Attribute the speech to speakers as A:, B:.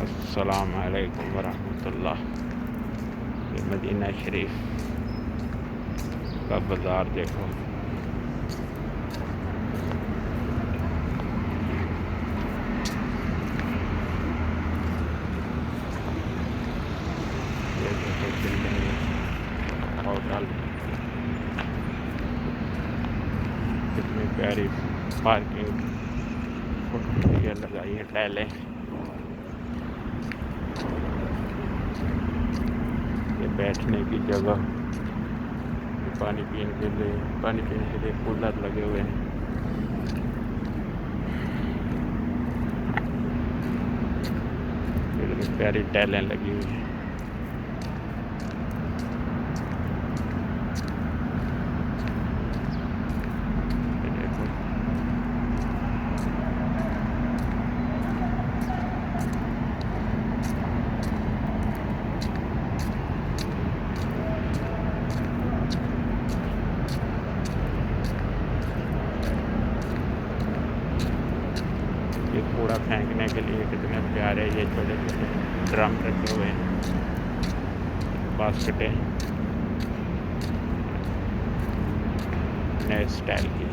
A: अस्सलाम वालेकुम वरहमतुल्लाह। ये मदीना शरीफ का बाज़ार देखो। ये देखो बिल्डिंग, होटल, कितनी प्यारी पार्किंग ये लगाई है टाइलें। ये बैठने की जगह, पानी पीने के लिए कूलर लगे हुए हैं। कितनी प्यारी टाइलें लगी हुई हैं। ये देखो, ये कूड़ा फेंकने के लिए कितने प्यारे ये छोटे छोटे ड्रम रखे हुए हैं, बास्केटें नए स्टाइल की।